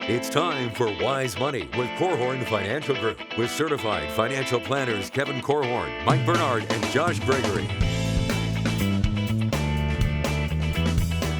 It's time for Wise Money with Korhorn Financial Group with certified financial planners Kevin Korhorn, Mike Bernard, and Josh Gregory.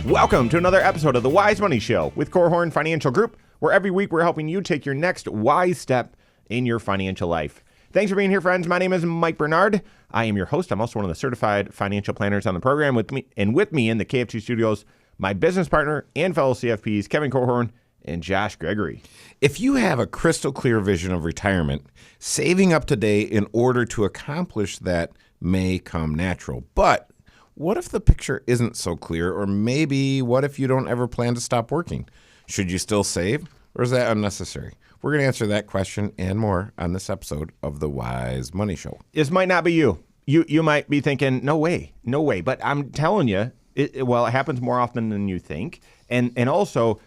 Welcome to another episode of the Wise Money Show with Korhorn Financial Group, where every week we're helping you take your next wise step in your financial life. Thanks for being here, friends. My name is Mike Bernard. I am your host. I'm also one of the certified financial planners on the program. With me in the KF2 studios, my business partner and fellow CFPs, Kevin Korhorn and Josh Gregory. If you have a crystal clear vision of retirement, saving up today in order to accomplish that may come natural. But what if the picture isn't so clear? Or maybe what if you don't ever plan to stop working? Should you still save, or is that unnecessary? We're going to answer that question and more on this episode of the Wise Money Show. This might not be you. You might be thinking, no way. But I'm telling you, it happens more often than you think. And also,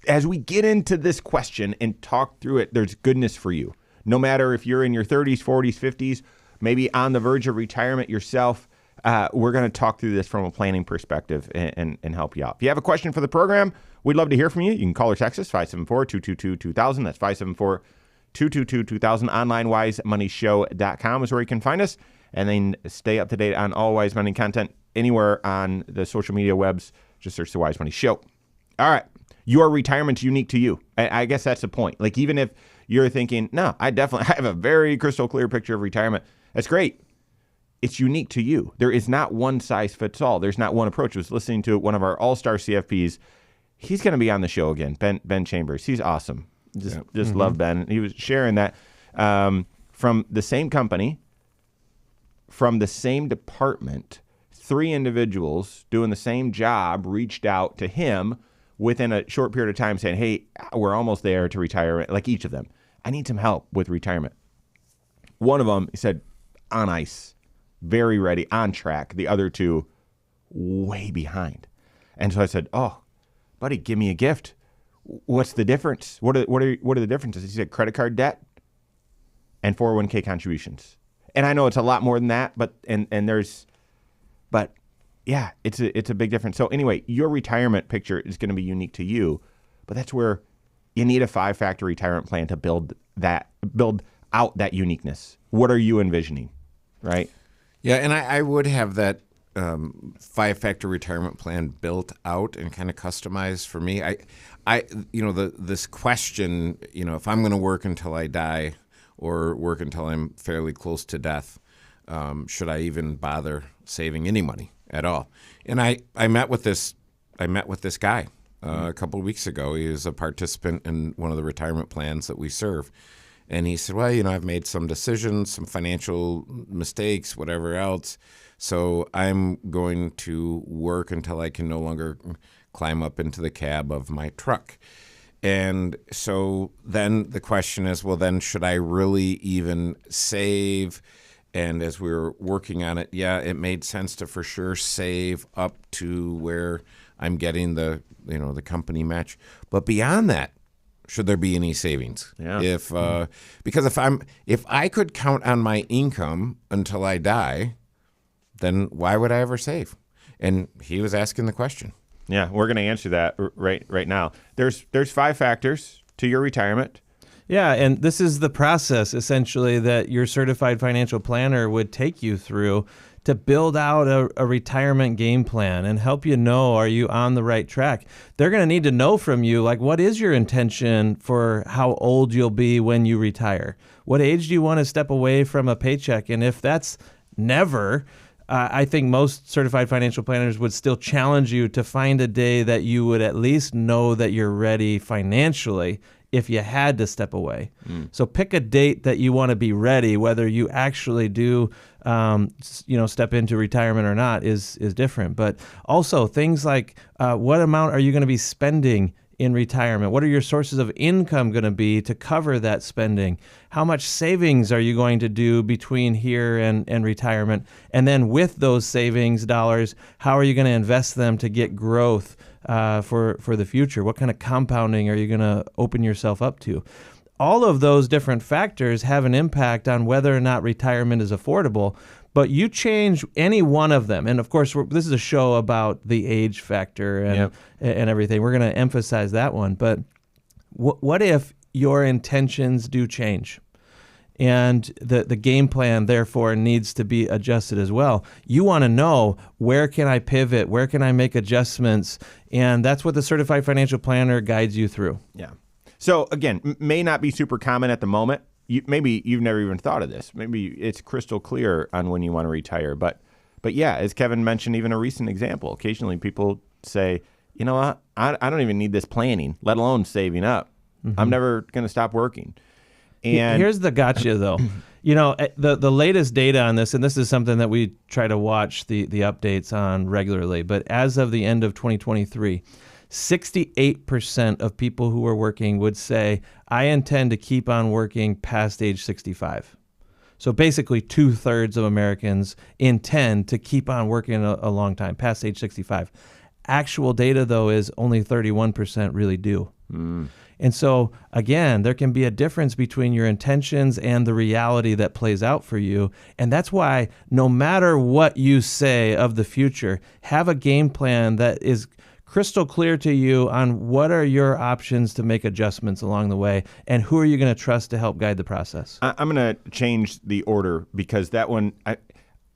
as we get into this question and talk through it, there's goodness for you. No matter if you're in your 30s, 40s, 50s, maybe on the verge of retirement yourself, we're going to talk through this from a planning perspective and help you out. If you have a question for the program, we'd love to hear from you. You can call or text us, 574-222-2000. That's 574-222-2000. Online, wisemoneyshow.com is where you can find us. And then stay up to date on all Wise Money content anywhere on the social media webs. Just search the Wise Money Show. All right. Your retirement's unique to you. I guess that's the point. Like, even if you're thinking, no, I have a very crystal clear picture of retirement. That's great. It's unique to you. There is not one size fits all. There's not one approach. I was listening to one of our all-star CFPs. He's going to be on the show again, Ben Chambers. He's awesome. Just love Ben. He was sharing that from the same company, from the same department, 3 individuals doing the same job reached out to him within a short period of time saying, hey, we're almost there to retire. Like, each of them, I need some help with retirement. One of them, he said, on ice, very ready, on track. The other 2, way behind. And so I said, oh, buddy, give me a gift. What's the difference? What are the differences? He said, credit card debt and 401k contributions. And I know it's a lot more than that, but yeah, it's a big difference. So anyway, your retirement picture is going to be unique to you, but that's where you need a 5-factor retirement plan to build out that uniqueness. What are you envisioning, right? Yeah, and I would have that 5-factor retirement plan built out and kind of customized for me. This question, if I'm going to work until I die or work until I'm fairly close to death, should I even bother saving any money at all? And I met with this guy a couple of weeks ago. He was a participant in one of the retirement plans that we serve. And he said, well, I've made some decisions, some financial mistakes, whatever else. So I'm going to work until I can no longer climb up into the cab of my truck. And so then the question is, well, then should I really even save? And as we were working on it, yeah, it made sense to for sure save up to where I'm getting the company match. But beyond that, should there be any savings? Yeah. Because if I could count on my income until I die, then why would I ever save? And he was asking the question. Yeah, we're going to answer that right now. There's 5 factors to your retirement. Yeah, and this is the process, essentially, that your certified financial planner would take you through to build out a retirement game plan and help you know, are you on the right track? They're going to need to know from you, like, what is your intention for how old you'll be when you retire? What age do you want to step away from a paycheck? And if that's never, I think most certified financial planners would still challenge you to find a day that you would at least know that you're ready financially if you had to step away. So pick a date that you want to be ready. Whether you actually do, step into retirement or not is different. But also things like what amount are you going to be spending in retirement? What are your sources of income going to be to cover that spending? How much savings are you going to do between here and retirement? And then with those savings dollars, how are you going to invest them to get growth for the future? What kind of compounding are you going to open yourself up to? All of those different factors have an impact on whether or not retirement is affordable, but you change any one of them. And of course, this is a show about the age factor and everything. We're going to emphasize that one. But What if your intentions do change? And the game plan, therefore, needs to be adjusted as well. You want to know, where can I pivot? Where can I make adjustments? And that's what the Certified Financial Planner guides you through. Yeah. So again, may not be super common at the moment. Maybe you've never even thought of this. Maybe it's crystal clear on when you want to retire. But yeah, as Kevin mentioned, even a recent example, occasionally people say, you know what, I don't even need this planning, let alone saving up. I'm never going to stop working. And here's the gotcha, though. The latest data on this, and this is something that we try to watch the updates on regularly, but as of the end of 2023, 68% of people who are working would say, I intend to keep on working past age 65. So basically 2/3 of Americans intend to keep on working a long time, past age 65. Actual data, though, is only 31% really do. And so, again, there can be a difference between your intentions and the reality that plays out for you. And that's why no matter what you say of the future, have a game plan that is crystal clear to you on what are your options to make adjustments along the way, and who are you going to trust to help guide the process. I'm going to change the order because that one,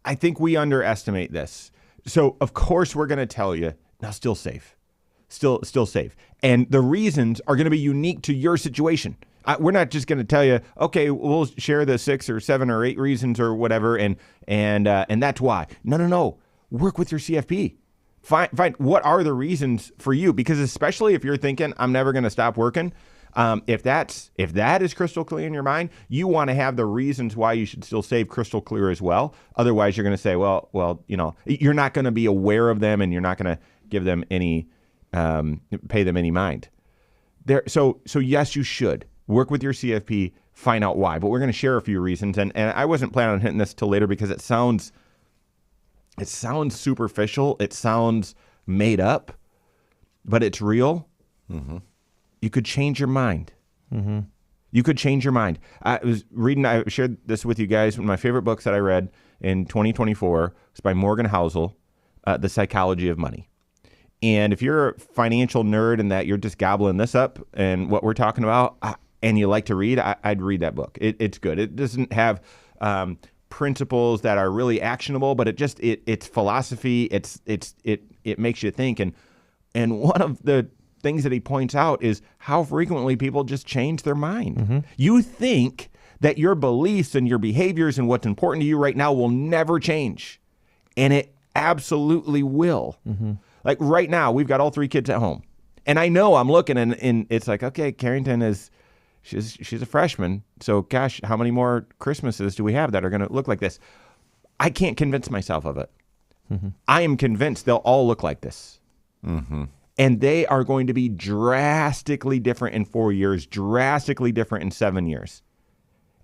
I think we underestimate this. So, of course, we're going to tell you, now still safe. Still safe. And the reasons are going to be unique to your situation. We're not just going to tell you, okay, we'll share the 6 or 7 or 8 reasons or whatever, and that's why. No. Work with your CFP. Find what are the reasons for you, because especially if you're thinking, I'm never going to stop working, if that is crystal clear in your mind, you want to have the reasons why you should still save crystal clear as well. Otherwise, you're going to say, well, you're not going to be aware of them, and you're not going to give them any. Pay them any mind. So yes, you should work with your CFP, find out why. But we're going to share a few reasons, and I wasn't planning on hitting this till later because it sounds superficial, it sounds made up, but it's real. You could change your mind. You could change your mind. I shared this with you guys. One of my favorite books that I read in 2024 was by Morgan Housel, The Psychology of Money. And if you're a financial nerd and that you're just gobbling this up and what we're talking about, and you like to read, I'd read that book. It's good. It doesn't have principles that are really actionable, but it's philosophy. It makes you think. And one of the things that he points out is how frequently people just change their mind. You think that your beliefs and your behaviors and what's important to you right now will never change, and it absolutely will. Like right now, we've got all 3 kids at home. And I know I'm looking and it's like, okay, Carrington she's a freshman. So gosh, how many more Christmases do we have that are going to look like this? I can't convince myself of it. I am convinced they'll all look like this. And they are going to be drastically different in 4 years, drastically different in 7 years.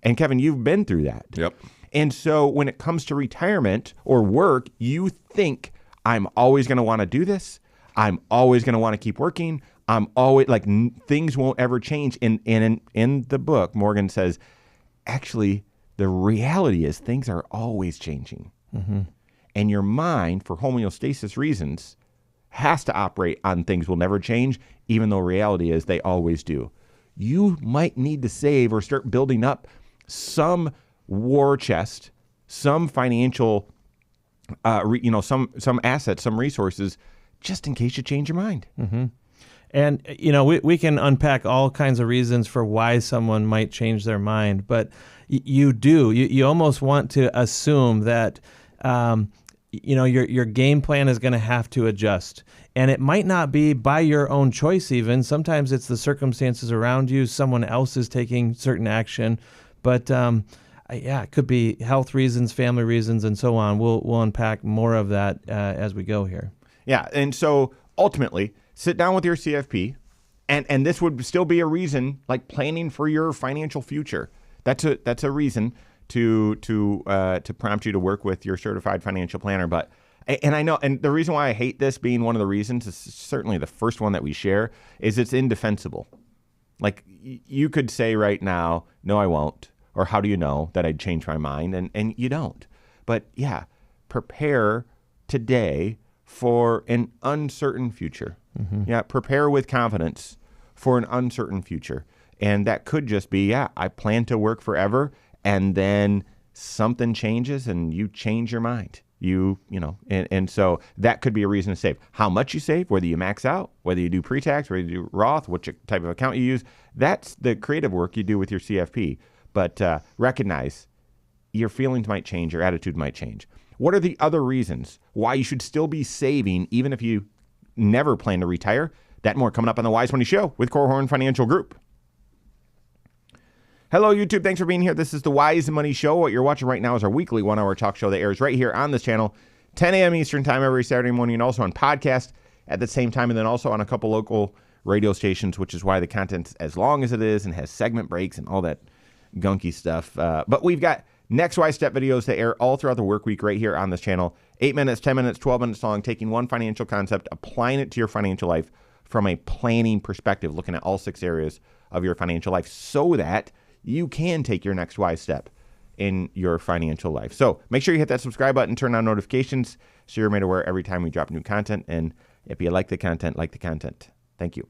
And Kevin, you've been through that. Yep. And so when it comes to retirement or work, you think, I'm always going to want to do this. I'm always going to want to keep working. I'm always like things won't ever change. And in the book, Morgan says, actually, the reality is things are always changing. And your mind, for homeostasis reasons, has to operate on things will never change, even though reality is they always do. You might need to save or start building up some war chest, some financial some assets, some resources, just in case you change your mind. And, we can unpack all kinds of reasons for why someone might change their mind, but you almost want to assume that, your game plan is going to have to adjust. And it might not be by your own choice even. Sometimes it's the circumstances around you. Someone else is taking certain action. But, it could be health reasons, family reasons, and so on. We'll unpack more of that as we go here. Yeah, and so ultimately, sit down with your CFP, and this would still be a reason, like planning for your financial future. That's a reason to prompt you to work with your certified financial planner. But and I know, and the reason why I hate this being one of the reasons is certainly the first one that we share is it's indefensible. Like you could say right now, no, I won't. Or how do you know that I'd change my mind? And you don't. But yeah, prepare today for an uncertain future. Yeah, prepare with confidence for an uncertain future. And that could just be, I plan to work forever, and then something changes and you change your mind. And so that could be a reason to save. How much you save, whether you max out, whether you do pre-tax, whether you do Roth, which type of account you use, that's the creative work you do with your CFP. But recognize your feelings might change, your attitude might change. What are the other reasons why you should still be saving even if you never plan to retire? That and more coming up on the Wise Money Show with Korhorn Financial Group. Hello, YouTube. Thanks for being here. This is the Wise Money Show. What you're watching right now is our weekly 1-hour talk show that airs right here on this channel, 10 a.m. Eastern Time every Saturday morning, and also on podcast at the same time, and then also on a couple local radio stations, which is why the content's as long as it is and has segment breaks and all that gunky stuff. But we've got Next Wise Step videos that air all throughout the work week right here on this channel. 8 minutes, 10 minutes, 12 minutes long, taking one financial concept, applying it to your financial life from a planning perspective, looking at all 6 areas of your financial life so that you can take your next wise step in your financial life. So make sure you hit that subscribe button, turn on notifications so you're made aware every time we drop new content. And if you like the content, like the content. Thank you.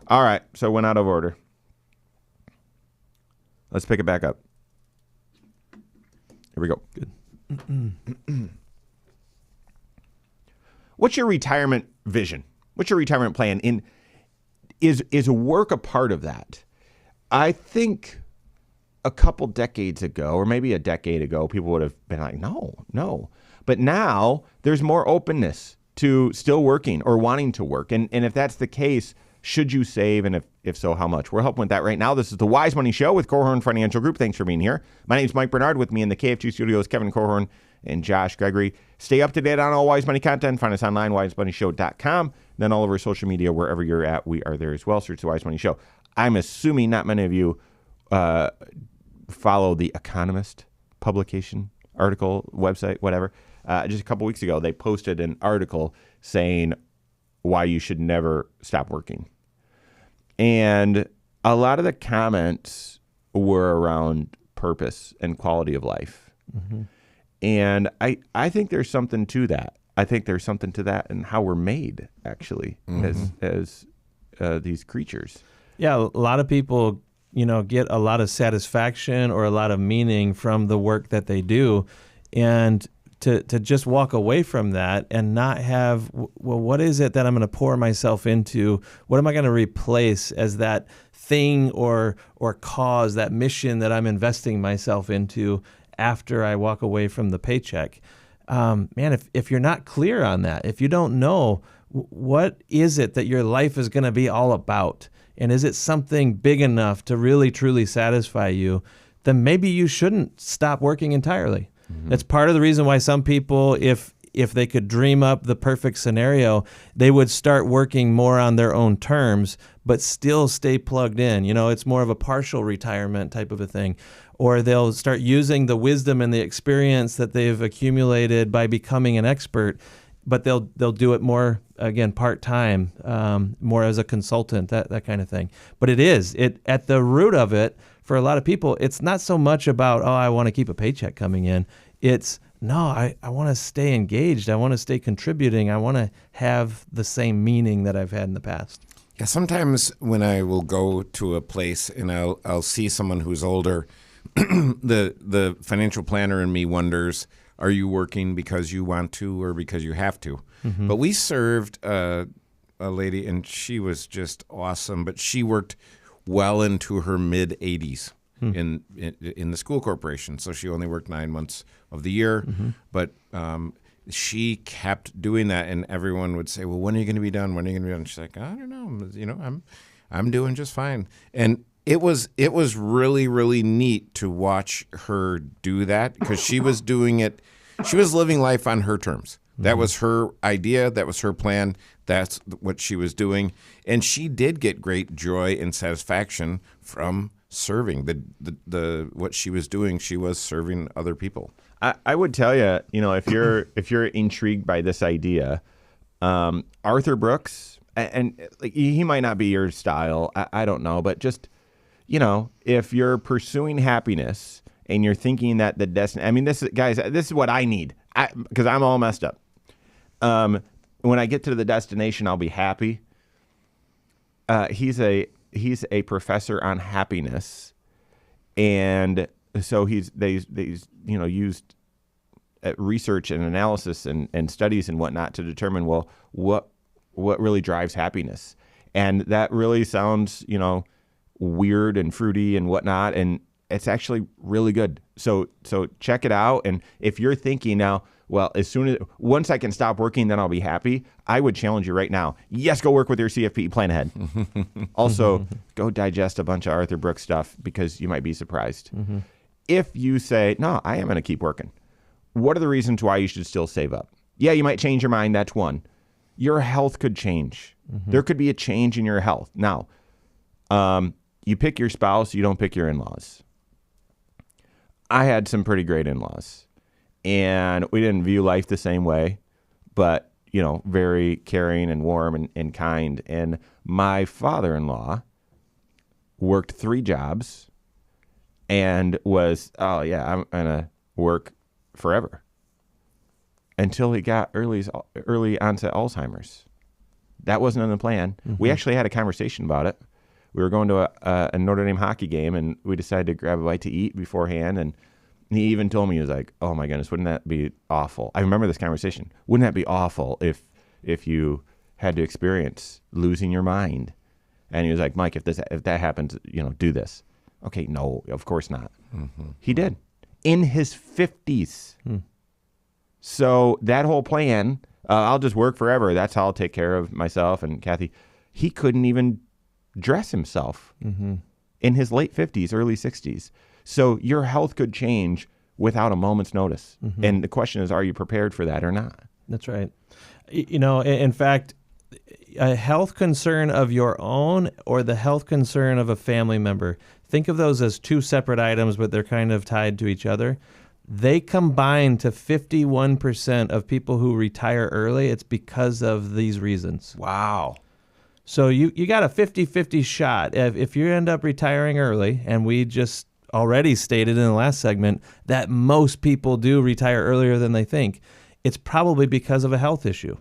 All right, so went out of order. Let's pick it back up. Here we go. Good. What's your retirement vision? What's your retirement plan? Is work a part of that? I think a couple decades ago, or maybe a decade ago, people would have been like, no. But now there's more openness to still working or wanting to work. And if that's the case, should you save? And if so, how much? We're helping with that right now. This is the Wise Money Show with Korhorn Financial Group. Thanks for being here. My name is Mike Bernard. With me in the KFG studios, Kevin Korhorn and Josh Gregory. Stay up to date on all Wise Money content. Find us online, wisemoneyshow.com. Then all over social media, wherever you're at, we are there as well. Search the Wise Money Show. I'm assuming not many of you follow the Economist publication, article, website, whatever. Just a couple weeks ago, they posted an article saying why you should never stop working. And a lot of the comments were around purpose and quality of life. Mm-hmm. And I think there's something to that. I think there's something to that and how we're made, actually, as these creatures. Yeah, a lot of people, get a lot of satisfaction or a lot of meaning from the work that they do. And to just walk away from that and not have, well, what is it that I'm going to pour myself into? What am I going to replace as that thing or cause, that mission that I'm investing myself into after I walk away from the paycheck? If you're not clear on that, if you don't know, what is it that your life is going to be all about? And is it something big enough to really, truly satisfy you? Then maybe you shouldn't stop working entirely. Mm-hmm. That's part of the reason why some people, if they could dream up the perfect scenario, they would start working more on their own terms, but still stay plugged in. It's more of a partial retirement type of a thing. Or they'll start using the wisdom and the experience that they've accumulated by becoming an expert, but they'll do it more, again, part-time, more as a consultant, that kind of thing. But at the root of it, for a lot of people, it's not so much about, I want to keep a paycheck coming in. It's, no, I want to stay engaged. I want to stay contributing. I want to have the same meaning that I've had in the past. Yeah, sometimes when I will go to a place and I'll see someone who's older, the financial planner in me wonders, are you working because you want to or because you have to? Mm-hmm. But we served a lady, and she was just awesome, but she worked well into her mid-80s in the school corporation. So she only worked 9 months of the year, but she kept doing that, and everyone would say, well, when are you going to be done? When are you going to be done? She's like, I don't know. I'm doing just fine. And it was really, really neat to watch her do that because she was doing it. She was living life on her terms. That was her idea. That was her plan. That's what she was doing. And she did get great joy and satisfaction from serving. The what she was doing, she was serving other people. I would tell you, if you're intrigued by this idea, Arthur Brooks, and he might not be your style. I don't know, but just if you're pursuing happiness and you're thinking that the destiny, this is what I need because I'm all messed up. When I get to the destination, I'll be happy. he's a professor on happiness, and so he's used research and analysis and studies and whatnot to determine, well, what really drives happiness. And that really sounds, weird and fruity and whatnot, and it's actually really good. So check it out. And if you're thinking now, well, once I can stop working, then I'll be happy, I would challenge you right now. Yes, go work with your CFP, plan ahead. Also, go digest a bunch of Arthur Brooks stuff, because you might be surprised. If you say, no, I am going to keep working, what are the reasons why you should still save up? Yeah, you might change your mind. That's one. Your health could change. There could be a change in your health. Now, you pick your spouse, you don't pick your in-laws. I had some pretty great in-laws, and we didn't view life the same way, but, very caring and warm and kind. And my father-in-law worked 3 jobs and was, oh yeah, I'm going to work forever, until he got early onset Alzheimer's. That wasn't in the plan. We actually had a conversation about it. We were going to a Notre Dame hockey game, and we decided to grab a bite to eat beforehand. And he even told me, he was like, oh my goodness, wouldn't that be awful? I remember this conversation. Wouldn't that be awful if you had to experience losing your mind? And he was like, Mike, if that happens, do this. Okay, no, of course not. He did. In his 50s. So that whole plan, I'll just work forever, that's how I'll take care of myself and Kathy. He couldn't even dress himself in his late 50s, early 60s. So your health could change without a moment's notice. And the question is, are you prepared for that or not? That's right. In fact, a health concern of your own or the health concern of a family member, think of those as 2 separate items, but they're kind of tied to each other. They combine to 51% of people who retire early. It's because of these reasons. Wow. So you got a 50-50 shot. If you end up retiring early, and we just already stated in the last segment that most people do retire earlier than they think, it's probably because of a health issue.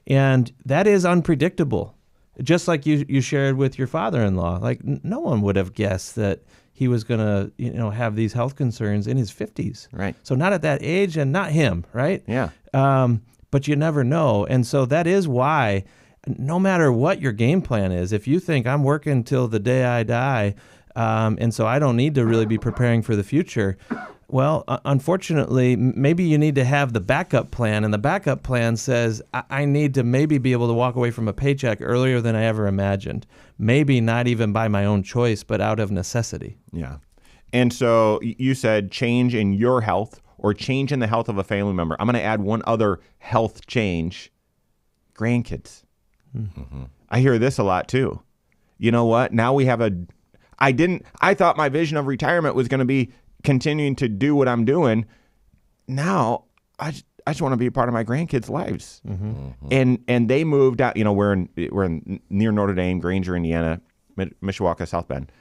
And that is unpredictable. Just like you shared with your father-in-law. Like, no one would have guessed that he was going to, have these health concerns in his 50s. Right. So not at that age, and not him, right? Yeah. But you never know. And so that is why, no matter what your game plan is, if you think I'm working till the day I die, and so I don't need to really be preparing for the future, well, unfortunately, maybe you need to have the backup plan, and the backup plan says, I need to maybe be able to walk away from a paycheck earlier than I ever imagined. Maybe not even by my own choice, but out of necessity. Yeah. And so you said change in your health or change in the health of a family member. I'm going to add one other health change: grandkids. I hear this a lot too. You know what? Now we have I thought my vision of retirement was going to be continuing to do what I'm doing. Now I just want to be a part of my grandkids' lives. And they moved out. We're in near Notre Dame, Granger, Indiana, Mishawaka, South Bend.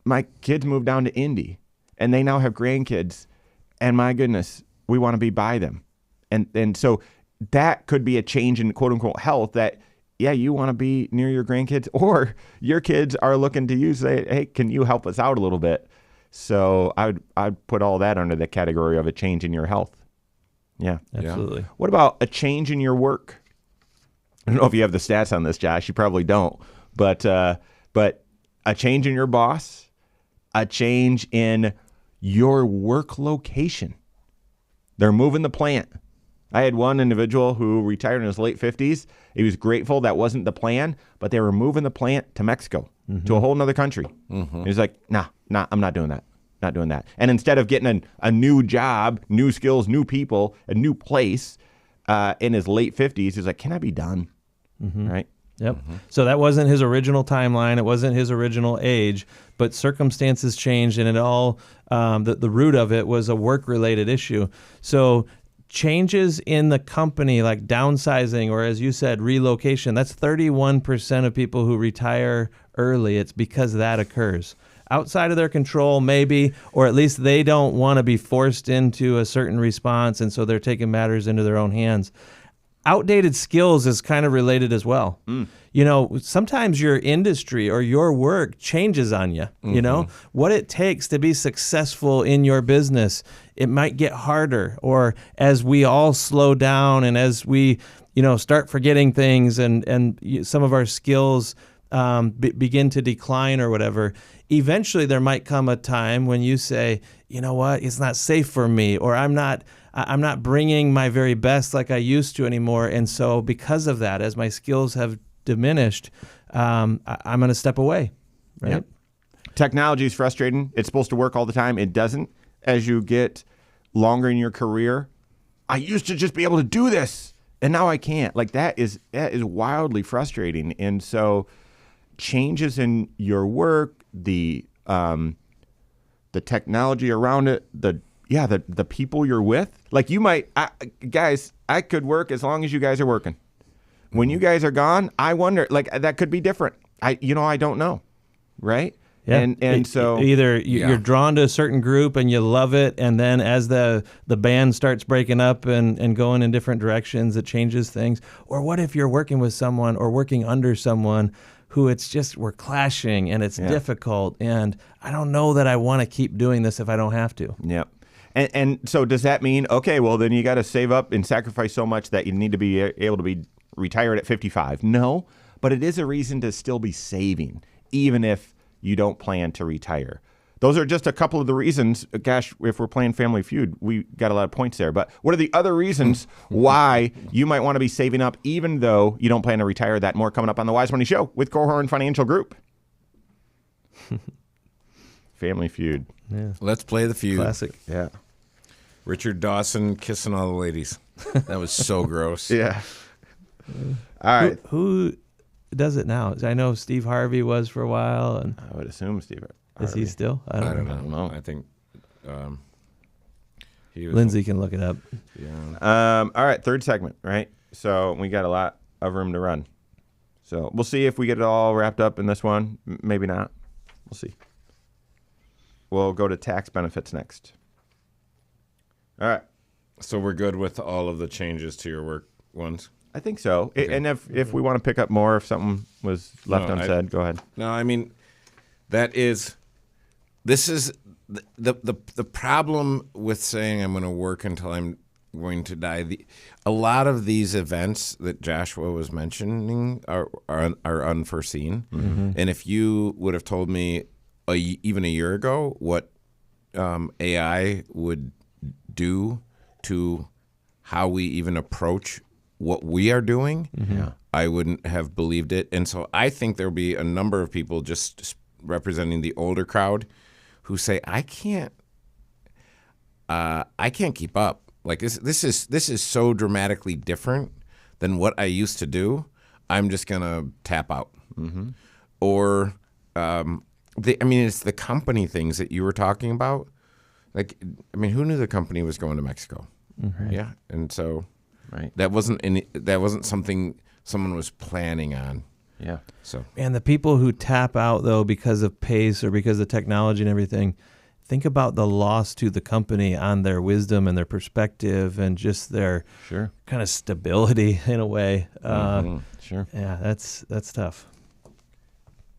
My kids moved down to Indy, and they now have grandkids. And my goodness, we want to be by them. And so that could be a change in quote unquote health that, yeah, you want to be near your grandkids, or your kids are looking to you, say, hey, can you help us out a little bit? So I'd put all that under the category of a change in your health. Yeah. Absolutely. What about a change in your work? I don't know if you have the stats on this, Josh. You probably don't. But a change in your boss, a change in your work location. They're moving the plant. I had one individual who retired in his late 50s. He was grateful that wasn't the plan, but they were moving the plant to Mexico, to a whole nother country. He's like, nah, I'm not doing that. Not doing that. And instead of getting a new job, new skills, new people, a new place in his late 50s, he's like, can I be done? Right? Yep. So that wasn't his original timeline. It wasn't his original age, but circumstances changed, and it all, the root of it was a work-related issue. So changes in the company, like downsizing, or as you said, relocation, that's 31% of people who retire early. It's because that occurs. Outside of their control, maybe, or at least they don't want to be forced into a certain response, and so they're taking matters into their own hands. outdated skills is kind of related as well. You know, sometimes your industry or your work changes on you. You know, what it takes to be successful in your business, it might get harder. Or as we all slow down and as we, you know, start forgetting things and some of our skills begin to decline or whatever, eventually there might come a time when you say, you know what, it's not safe for me, or I'm not bringing my very best like I used to anymore. And so because of that, as my skills have diminished, I'm going to step away. Right. Yep. Technology is frustrating. It's supposed to work all the time. It doesn't. As you get longer in your career, I used to just be able to do this, and now I can't. Like that is wildly frustrating. And so changes in your work, the technology around it, the people you're with. Like you might, guys, I could work as long as you guys are working. When you guys are gone, I wonder, like that could be different. I don't know, right? Yeah. And so either you're drawn to a certain group and you love it, and then as the band starts breaking up and going in different directions, it changes things. Or what if you're working with someone or working under someone who it's just we're clashing and it's difficult, and I don't know that I want to keep doing this if I don't have to. Yep. And so does that mean, okay, well then you got to save up and sacrifice so much that you need to be able to be retired at 55? No, but it is a reason to still be saving, even if you don't plan to retire. Those are just a couple of the reasons. Gosh, if we're playing Family Feud, we got a lot of points there. But what are the other reasons why you might want to be saving up, even though you don't plan to retire? That more coming up on the Wise Money Show with Korhorn Financial Group. Family Feud. Yeah. Let's play the feud. Classic. Yeah. Richard Dawson kissing all the ladies. That was so gross. Yeah. All right. Who does it now? I know Steve Harvey was for a while, and I would assume Steve. is he still? I don't know. I think he was. Lindsay can look it up. Yeah. All right, third segment, right? So we got a lot of room to run. So we'll see if we get it all wrapped up in this one. Maybe not. We'll see. We'll go to tax benefits next. All right. So we're good with all of the changes to your work ones? I think so. Okay. And if we want to pick up more, if something was left unsaid, go ahead. No, I mean, this is the problem with saying I'm going to work until I'm going to die. A lot of these events that Joshua was mentioning are unforeseen. Mm-hmm. And if you would have told me even a year ago what AI would do to how we even approach what we are doing, I wouldn't have believed it. And so I think there'll be a number of people just representing the older crowd who say, I can't keep up. Like this is so dramatically different than what I used to do. I'm just gonna tap out. Mm-hmm. Or it's the company things that you were talking about. Like, I mean, who knew the company was going to Mexico? Mm-hmm. Yeah, and so that wasn't something someone was planning on. Yeah. So, and the people who tap out though because of pace or because of technology and everything, think about the loss to the company on their wisdom and their perspective and just their kind of stability in a way. Sure. Yeah, that's tough.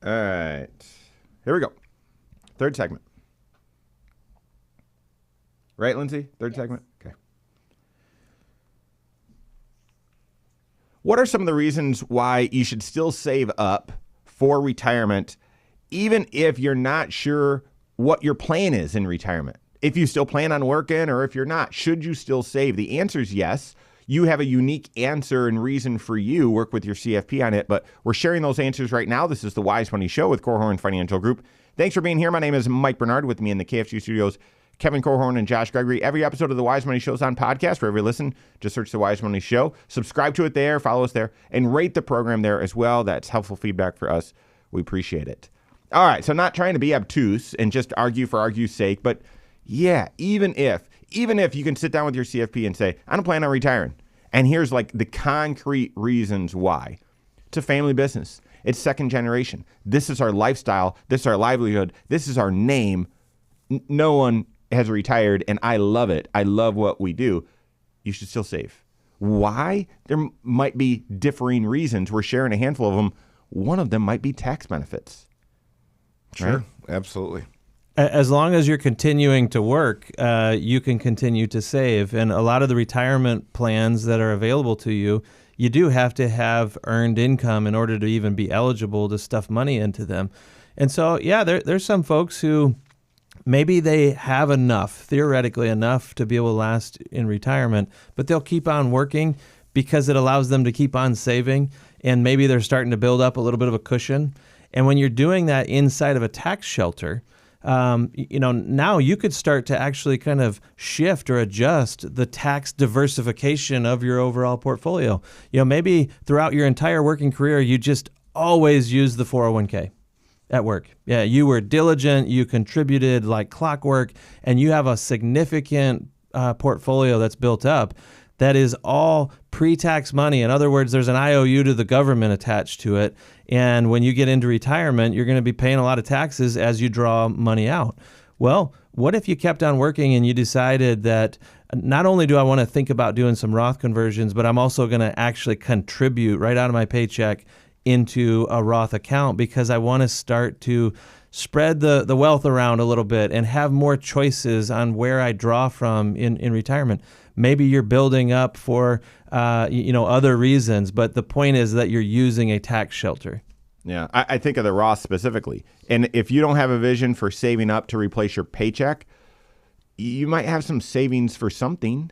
All right. Here we go. Third segment. Right, Lindsay? Third segment? Okay. What are some of the reasons why you should still save up for retirement, even if you're not sure what your plan is in retirement? If you still plan on working or if you're not, should you still save? The answer is yes. You have a unique answer and reason for you. Work with your CFP on it, but we're sharing those answers right now. This is the Wise Money Show with Korhorn Financial Group. Thanks for being here. My name is Mike Bernard. With me in the KFG studios, Kevin Korhorn and Josh Gregory. Every episode of the Wise Money Show is on podcast. Wherever you listen, just search the Wise Money Show. Subscribe to it there, follow us there, and rate the program there as well. That's helpful feedback for us. We appreciate it. All right, so not trying to be obtuse and just argue for argue's sake, but yeah, even if you can sit down with your CFP and say, I don't plan on retiring, and here's like the concrete reasons why. It's a family business. It's second generation. This is our lifestyle. This is our livelihood. This is our name. No one has retired, and I love it. I love what we do. You should still save. Why? There might be differing reasons. We're sharing a handful of them. One of them might be tax benefits. Sure, Right? absolutely. As long as you're continuing to work, you can continue to save. And a lot of the retirement plans that are available to you, you do have to have earned income in order to even be eligible to stuff money into them. And so, yeah, there's some folks who maybe they have enough, theoretically enough, to be able to last in retirement, but they'll keep on working because it allows them to keep on saving. And maybe they're starting to build up a little bit of a cushion. And when you're doing that inside of a tax shelter, now you could start to actually kind of shift or adjust the tax diversification of your overall portfolio. Maybe throughout your entire working career, you just always use the 401k at work. Yeah, you were diligent, you contributed like clockwork, and you have a significant portfolio that's built up that is all pre-tax money. In other words, there's an IOU to the government attached to it. And when you get into retirement, you're going to be paying a lot of taxes as you draw money out. Well, what if you kept on working and you decided that not only do I want to think about doing some Roth conversions, but I'm also going to actually contribute right out of my paycheck into a Roth account because I want to start to spread the wealth around a little bit and have more choices on where I draw from in retirement. Maybe you're building up for other reasons, but the point is that you're using a tax shelter. Yeah, I think of the Roth specifically. And if you don't have a vision for saving up to replace your paycheck, you might have some savings for something.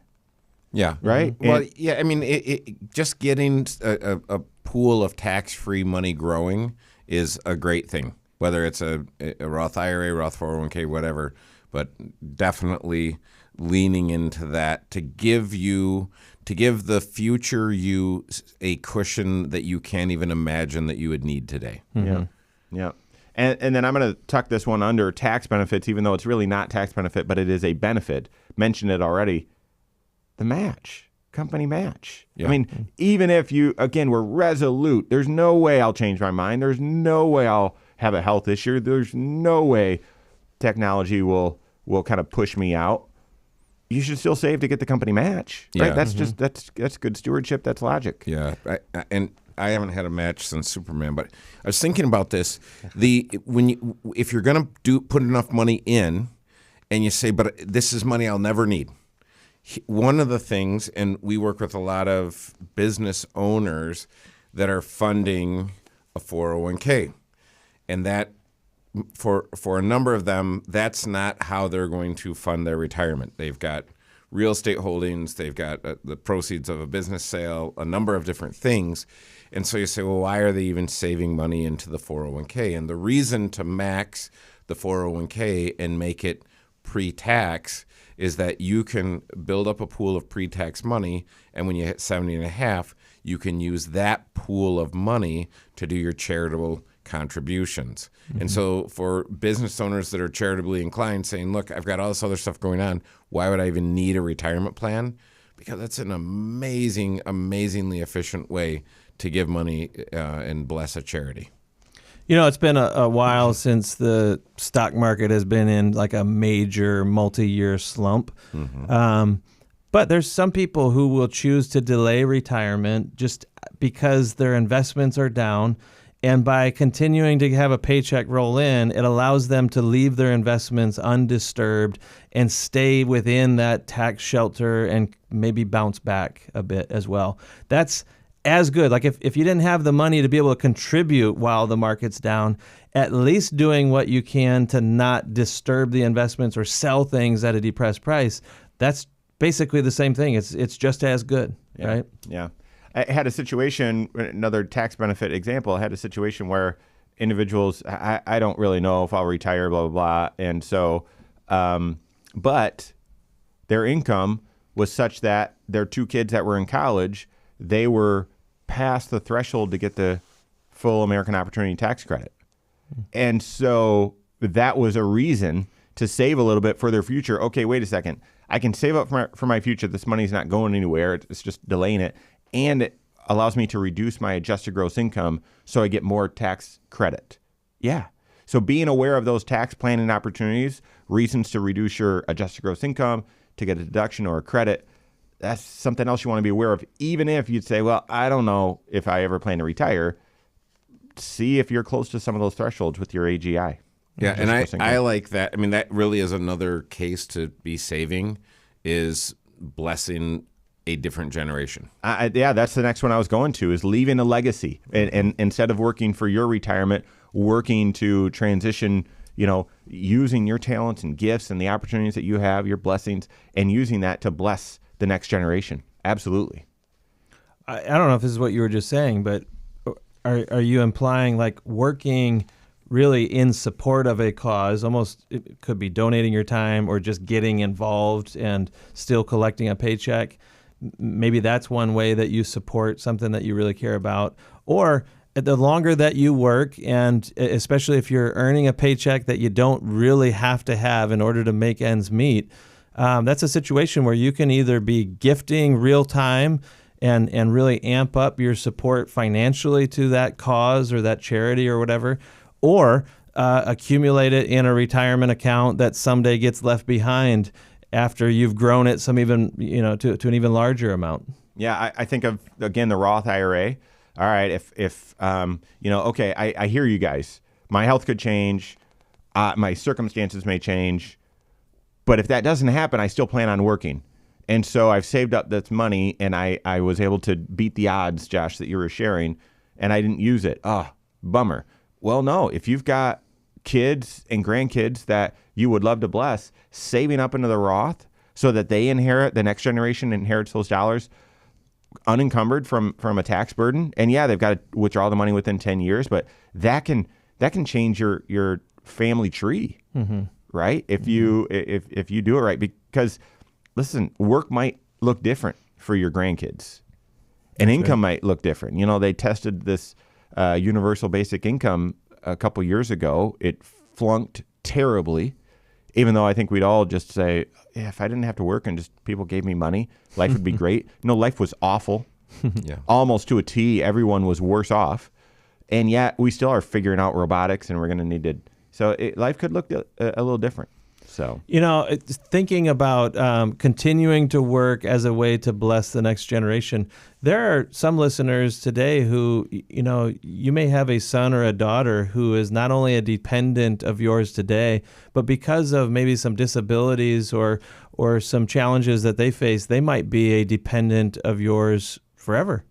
Yeah. Right? Well, And- yeah, I mean, just getting a pool of tax-free money growing is a great thing, whether it's a Roth IRA, Roth 401k, whatever, but definitely leaning into that to give the future you a cushion that you can't even imagine that you would need today. Yeah. Yeah. And then I'm going to tuck this one under tax benefits, even though it's really not tax benefit, but it is a benefit. Mentioned it already. The match, company match. Yeah. I mean, even if you, again, we're resolute, there's no way I'll change my mind. There's no way I'll have a health issue. There's no way technology will kind of push me out. You should still save to get the company match, right? Yeah. That's just that's good stewardship. That's logic. Yeah, and I haven't had a match since Superman, but I was thinking about this. If you're going to put enough money in, and you say, but this is money I'll never need. One of the things, and we work with a lot of business owners that are funding a 401k, and that for a number of them, that's not how they're going to fund their retirement. They've got real estate holdings, they've got the proceeds of a business sale, a number of different things. And so you say, well, why are they even saving money into the 401k? And the reason to max the 401k and make it pre-tax is that you can build up a pool of pre-tax money, and when you hit 70 and a half, you can use that pool of money to do your charitable contributions. Mm-hmm. And so for business owners that are charitably inclined, saying, look, I've got all this other stuff going on, why would I even need a retirement plan? Because that's an amazingly efficient way to give money and bless a charity. It's been a while since the stock market has been in like a major multi-year slump. Mm-hmm. But there's some people who will choose to delay retirement just because their investments are down. And by continuing to have a paycheck roll in, it allows them to leave their investments undisturbed and stay within that tax shelter and maybe bounce back a bit as well. That's as good. Like if you didn't have the money to be able to contribute while the market's down, at least doing what you can to not disturb the investments or sell things at a depressed price, that's basically the same thing. It's just as good, right? Yeah. I had a situation, another tax benefit example, I had a situation where individuals, I don't really know if I'll retire, blah, blah, blah. And so, but their income was such that their two kids that were in college, they were past the threshold to get the full American Opportunity Tax Credit. And so that was a reason to save a little bit for their future. Okay, wait a second. I can save up for my future. This money's not going anywhere. It's just delaying it. And it allows me to reduce my adjusted gross income so I get more tax credit. Yeah. So being aware of those tax planning opportunities, reasons to reduce your adjusted gross income, to get a deduction or a credit, that's something else you want to be aware of. Even if you'd say, well, I don't know if I ever plan to retire, see if you're close to some of those thresholds with your AGI. Yeah, and Just I like that. I mean, that really is another case to be saving, is blessing a different generation. Yeah, that's the next one I was going to, is leaving a legacy. And instead of working for your retirement, working to transition, using your talents and gifts and the opportunities that you have, your blessings, and using that to bless the next generation. Absolutely. I don't know if this is what you were just saying, but are you implying like working really in support of a cause? Almost, it could be donating your time or just getting involved and still collecting a paycheck. Maybe that's one way that you support something that you really care about. Or the longer that you work, and especially if you're earning a paycheck that you don't really have to have in order to make ends meet, that's a situation where you can either be gifting real time and really amp up your support financially to that cause or that charity or whatever, or accumulate it in a retirement account that someday gets left behind after you've grown it to an even larger amount. Yeah, I think of, again, the Roth IRA. All right, if okay, I hear you guys. My health could change, my circumstances may change, but if that doesn't happen, I still plan on working. And so I've saved up this money, and I was able to beat the odds, Josh, that you were sharing, and I didn't use it. Oh, bummer. Well, no, if you've got kids and grandkids that you would love to bless, saving up into the Roth so that they inherit, the next generation inherits those dollars unencumbered from a tax burden. And yeah, they've got to withdraw the money within 10 years, but that can change your family tree, right? If you do it right, because listen, work might look different for your grandkids, and income might look different. They tested this universal basic income a couple years ago. It flunked terribly, even though I think we'd all just say, yeah, if I didn't have to work and just people gave me money, life would be great. No, life was awful. Yeah. Almost to a T. Everyone was worse off. And yet we still are figuring out robotics, and we're going to need to. So life could look a little different. So, thinking about continuing to work as a way to bless the next generation, there are some listeners today who, you may have a son or a daughter who is not only a dependent of yours today, but because of maybe some disabilities or some challenges that they face, they might be a dependent of yours forever.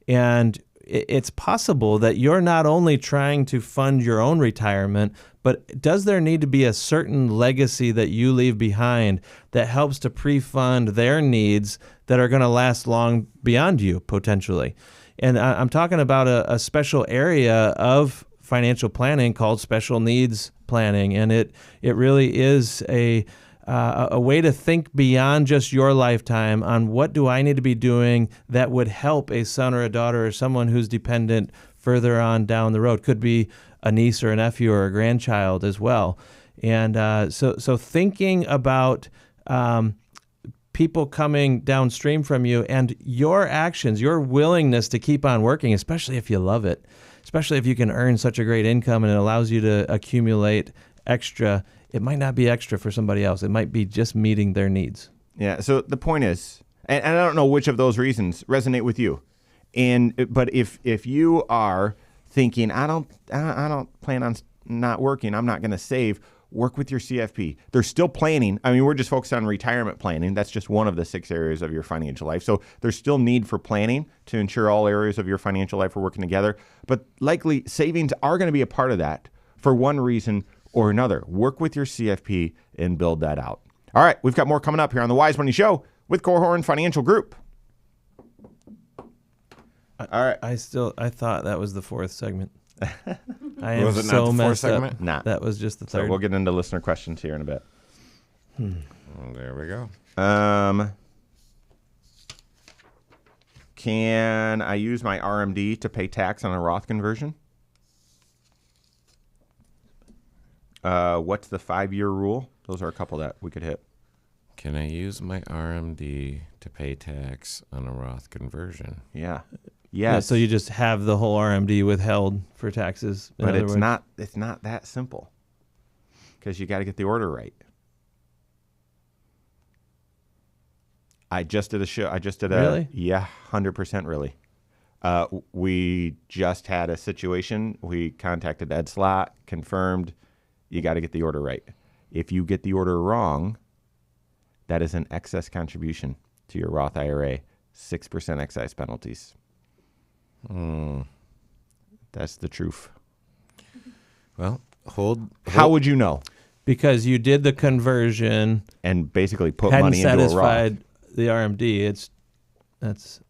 And it's possible that you're not only trying to fund your own retirement, but does there need to be a certain legacy that you leave behind that helps to pre-fund their needs that are going to last long beyond you, potentially? And I'm talking about a special area of financial planning called special needs planning. And it really is a way to think beyond just your lifetime on what do I need to be doing that would help a son or a daughter or someone who's dependent further on down the road. Could be a niece or a nephew or a grandchild as well. And so thinking about people coming downstream from you and your actions, your willingness to keep on working, especially if you love it, especially if you can earn such a great income and it allows you to accumulate extra. It might not be extra for somebody else. It might be just meeting their needs. Yeah. So the point is, and I don't know which of those reasons resonate with you, but if you are thinking, I don't plan on not working, I'm not going to save, work with your CFP. They're still planning. I mean, we're just focused on retirement planning. That's just one of the 6 areas of your financial life. So there's still need for planning to ensure all areas of your financial life are working together. But likely savings are going to be a part of that for one reason or another. Work with your CFP and build that out. All right, we've got more coming up here on the Wise Money Show with Korhorn Financial Group. All right. I thought that was the 4th segment. I am Was it not so the 4th messed segment? up. Nah. That was just the 3rd. So we'll get into listener questions here in a bit. Well, there we go. Can I use my RMD to pay tax on a Roth conversion? What's the 5-year rule? Those are a couple that we could hit. Can I use my RMD to pay tax on a Roth conversion? Yeah. Yeah, Yes. so you just have the whole RMD withheld for taxes. in But other it's words. not that simple, because you got to get the order right. I just did a show. Really? Yeah, 100% really. We just had a situation. We contacted Ed Slott, confirmed you got to get the order right. If you get the order wrong, that is an excess contribution to your Roth IRA, 6% excise penalties. That's the truth. Well, hold. How would you know? Because you did the conversion, And basically put hadn't money into a Roth. satisfied the RMD. That's.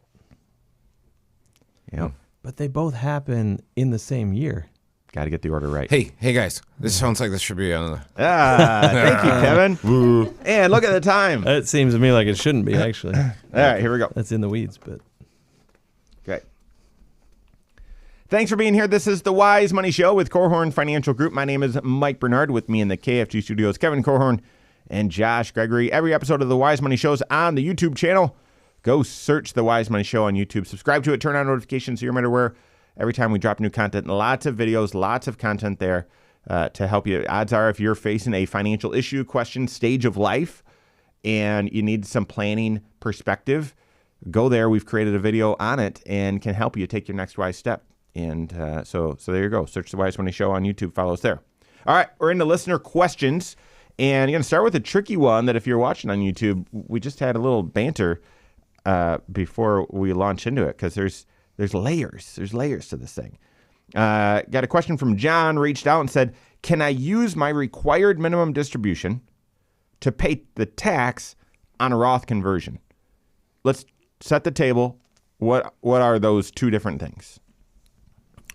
Yeah, But they both happen in the same year. got to get the order right. Hey, guys. This sounds like this should be on the. Thank you, Kevin. And look at the time. All It seems to me like it shouldn't be, actually. right, here we go. That's in the weeds, but. Okay. Thanks for being here. This is the Wise Money Show with Korhorn Financial Group. My name is Mike Bernard. With me in the KFG studios, Kevin Korhorn and Josh Gregory. Every episode of the Wise Money Show is on the YouTube channel. Go search the Wise Money Show on YouTube. Subscribe to it. Turn on notifications so you're aware every time we drop new content. Lots of videos, lots of content there to help you. Odds are if you're facing a financial issue, question, stage of life, and you need some planning perspective, go there. We've created a video on it and can help you take your next wise step. And so there you go. Search the Wise Money Show on YouTube. Follow us there. All right, we're into listener questions. And you're going to start with a tricky one that if you're watching on YouTube, we just had a little banter before we launch into it because there's layers. There's layers to this thing. Got a question from John, reached out and said, can I use my required minimum distribution to pay the tax on a Roth conversion? Let's set the table. What are those two different things?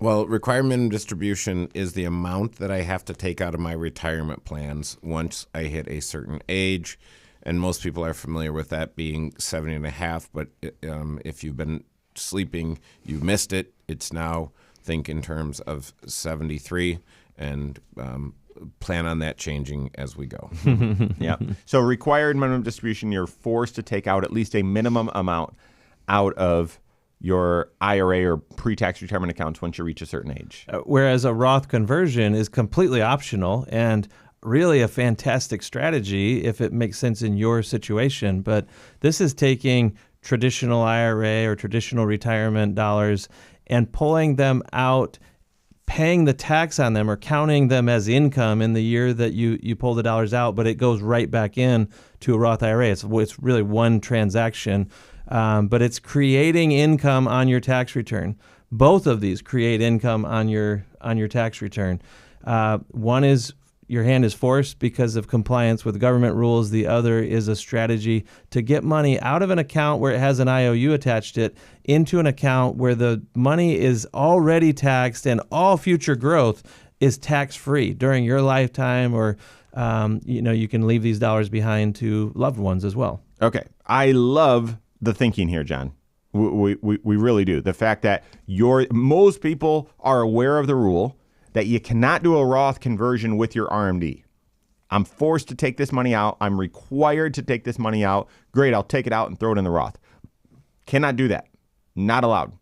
Well, required minimum distribution is the amount that I have to take out of my retirement plans once I hit a certain age. And most people are familiar with that being 70 and a half. But if you've been sleeping, you missed it. It's now, think in terms of 73 and plan on that changing as we go. Yeah. So required minimum distribution, you're forced to take out at least a minimum amount out of your IRA or pre-tax retirement accounts once you reach a certain age. Whereas a Roth conversion is completely optional and really a fantastic strategy if it makes sense in your situation. But this is taking traditional IRA or traditional retirement dollars and pulling them out, paying the tax on them or counting them as income in the year that you pull the dollars out, but it goes right back in to a Roth IRA. It's really one transaction, but it's creating income on your tax return. Both of these create income on your tax return. One is your hand is forced because of compliance with government rules. The other is a strategy to get money out of an account where it has an IOU attached to it into an account where the money is already taxed and all future growth is tax-free during your lifetime, or you can leave these dollars behind to loved ones as well. Okay. I love the thinking here, John. We really do. The fact that most people are aware of the rule that you cannot do a Roth conversion with your RMD. I'm forced to take this money out. I'm required to take this money out. Great, I'll take it out and throw it in the Roth. Cannot do that. Not allowed.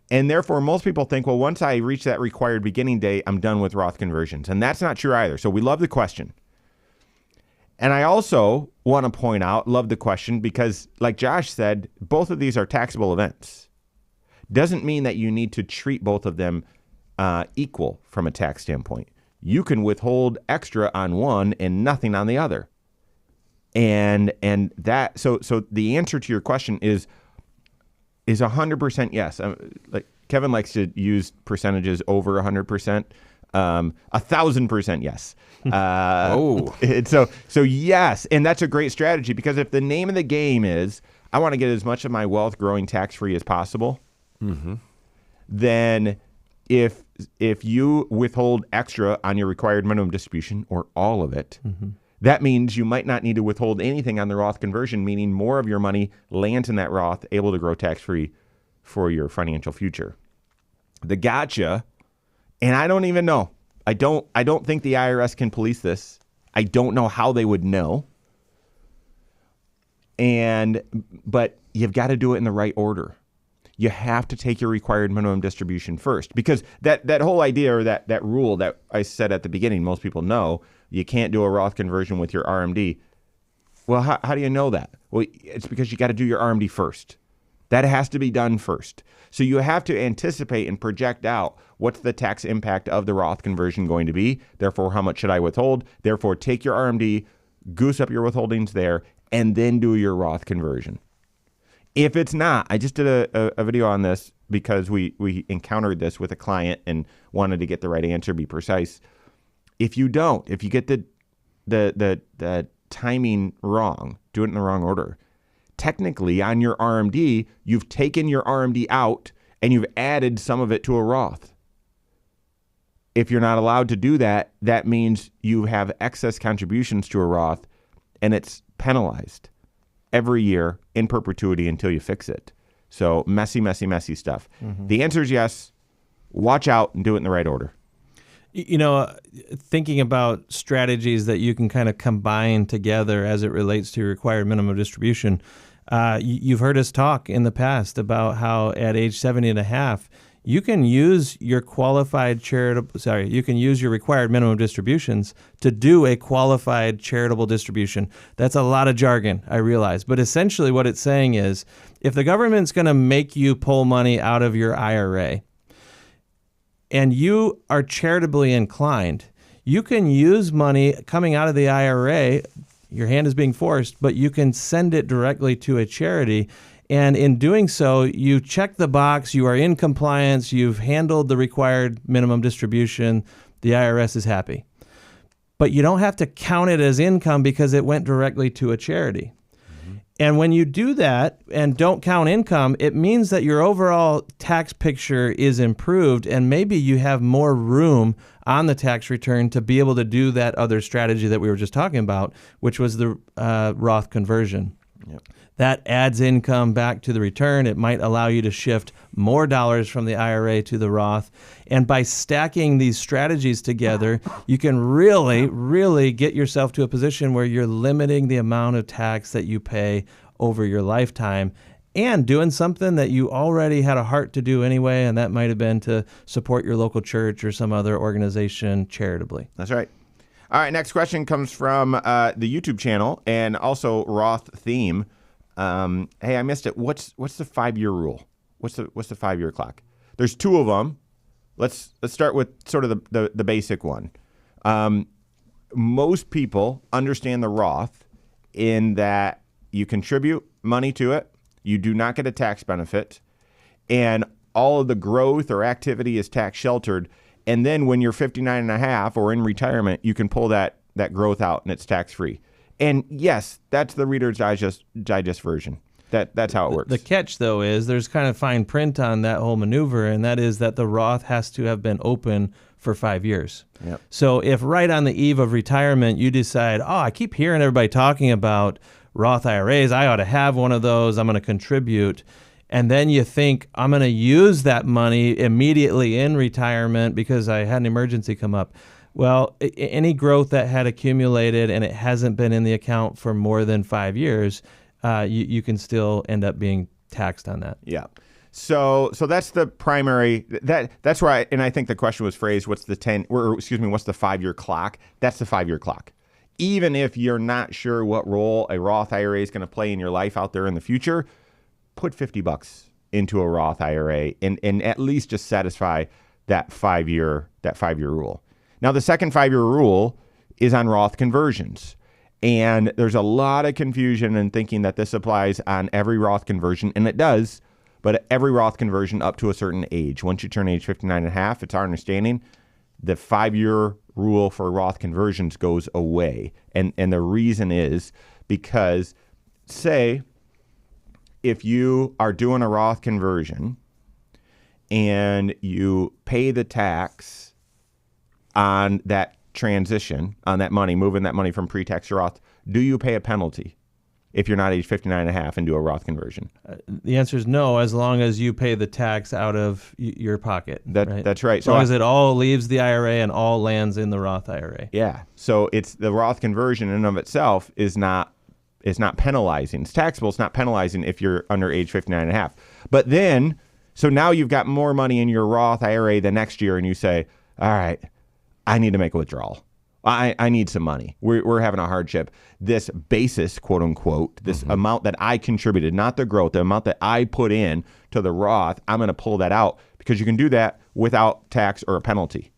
And therefore, most people think, well, once I reach that required beginning date, I'm done with Roth conversions. And that's not true either. So we love the question. And I also want to love the question because, like Josh said, both of these are taxable events. Doesn't mean that you need to treat both of them equal from a tax standpoint. You can withhold extra on one and nothing on the other. And that so the answer to your question is 100% yes. Like Kevin likes to use percentages over 100%. 1,000% yes. So yes, and that's a great strategy because if the name of the game is I want to get as much of my wealth growing tax free as possible, then if you withhold extra on your required minimum distribution or all of it, that means you might not need to withhold anything on the Roth conversion, meaning more of your money lands in that Roth, able to grow tax-free for your financial future. The gotcha, and I don't even know. I don't think the IRS can police this. I don't know how they would know. But you've got to do it in the right order. You have to take your required minimum distribution first because that whole idea or that rule that I said at the beginning, most people know you can't do a Roth conversion with your RMD. Well, how do you know that? Well, it's because you got to do your RMD first. That has to be done first. So you have to anticipate and project out what's the tax impact of the Roth conversion going to be. Therefore, how much should I withhold? Therefore, take your RMD, goose up your withholdings there, and then do your Roth conversion. If it's not, I just did a video on this because we encountered this with a client and wanted to get the right answer, be precise. If you get the timing wrong, do it in the wrong order. Technically, on your RMD, you've taken your RMD out and you've added some of it to a Roth. If you're not allowed to do that, that means you have excess contributions to a Roth and it's penalized every year in perpetuity until you fix it. So messy, messy, messy stuff. Mm-hmm. The answer is yes. Watch out and do it in the right order. You know, thinking about strategies that you can kind of combine together as it relates to required minimum distribution, you've heard us talk in the past about how at age 70 and a half, you can use your you can use your required minimum distributions to do a qualified charitable distribution. That's a lot of jargon, I realize. But essentially what it's saying is, if the government's going to make you pull money out of your IRA, and you are charitably inclined, you can use money coming out of the IRA, your hand is being forced, but you can send it directly to a charity. And in doing so, you check the box, you are in compliance, you've handled the required minimum distribution, the IRS is happy. But you don't have to count it as income because it went directly to a charity. And when you do that and don't count income, it means that your overall tax picture is improved and maybe you have more room on the tax return to be able to do that other strategy that we were just talking about, which was the Roth conversion. Yep. That adds income back to the return. It might allow you to shift more dollars from the IRA to the Roth. And by stacking these strategies together, you can really, really get yourself to a position where you're limiting the amount of tax that you pay over your lifetime and doing something that you already had a heart to do anyway, and that might have been to support your local church or some other organization charitably. That's right. All right, next question comes from the YouTube channel and also Roth theme. Hey, I missed it. What's the 5-year rule? What's the 5-year clock? There's 2 of them. Let's start with sort of the basic one. Most people understand the Roth in that you contribute money to it, you do not get a tax benefit, and all of the growth or activity is tax sheltered. And then when you're 59 and a half or in retirement, you can pull that growth out and it's tax free. And yes, that's the Reader's Digest version. That's how it works. The catch, though, is there's kind of fine print on that whole maneuver, and that is that the Roth has to have been open for 5 years. Yep. So if right on the eve of retirement you decide, I keep hearing everybody talking about Roth IRAs, I ought to have one of those, I'm going to contribute, and then you think, I'm going to use that money immediately in retirement because I had an emergency come up. Well, any growth that had accumulated and it hasn't been in the account for more than 5 years, you can still end up being taxed on that. Yeah. So that's the primary. That's why, and I think the question was phrased, what's the 5-year clock? That's the 5-year clock. Even if you're not sure what role a Roth IRA is going to play in your life out there in the future, put $50 into a Roth IRA and at least just satisfy that 5-year rule. Now, the second 5-year rule is on Roth conversions. And there's a lot of confusion in thinking that this applies on every Roth conversion, and it does, but every Roth conversion up to a certain age. Once you turn age 59 and a half, it's our understanding, the 5-year rule for Roth conversions goes away. And the reason is because, say, if you are doing a Roth conversion and you pay the tax on that transition, on that money, moving that money from pre-tax to Roth, do you pay a penalty if you're not age 59 and a half and do a Roth conversion? The answer is no, as long as you pay the tax out of your pocket. That's right. As long as it all leaves the IRA and all lands in the Roth IRA. Yeah. So it's the Roth conversion in and of itself is not penalizing. It's taxable. It's not penalizing if you're under age 59 and a half. But then, so now you've got more money in your Roth IRA the next year and you say, all right, I need to make a withdrawal. I need some money. We're having a hardship. This basis, quote unquote, this amount that I contributed, not the growth, the amount that I put in to the Roth, I'm going to pull that out because you can do that without tax or a penalty.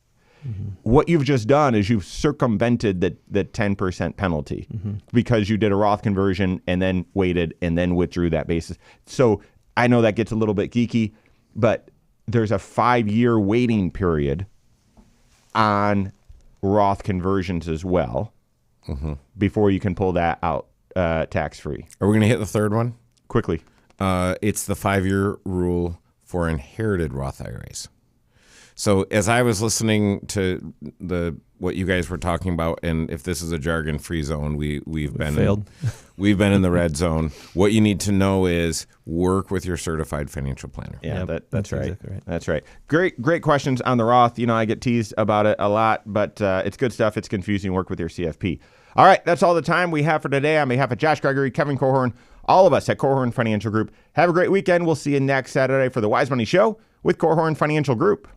What you've just done is you've circumvented the 10% penalty because you did a Roth conversion and then waited and then withdrew that basis. So I know that gets a little bit geeky, but there's a 5-year waiting period on Roth conversions as well before you can pull that out tax-free. Are we going to hit the third one? Quickly. It's the 5-year rule for inherited Roth IRAs. So as I was listening to what you guys were talking about, and if this is a jargon-free zone, we've been failed. We've been in the red zone. What you need to know is work with your certified financial planner. Yeah, Yep, that's right. exactly right. That's right. Great questions on the Roth. I get teased about it a lot, but it's good stuff. It's confusing. Work with your CFP. All right, that's all the time we have for today. On behalf of Josh Gregory, Kevin Korhorn, all of us at Korhorn Financial Group, have a great weekend. We'll see you next Saturday for the Wise Money Show with Korhorn Financial Group.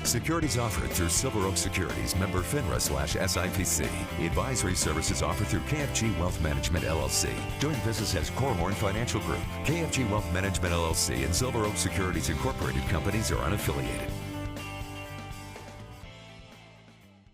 Securities offered through Silver Oak Securities, member FINRA/SIPC. Advisory services offered through KFG Wealth Management, LLC. Doing business as Korhorn Financial Group. KFG Wealth Management, LLC and Silver Oak Securities Incorporated companies are unaffiliated.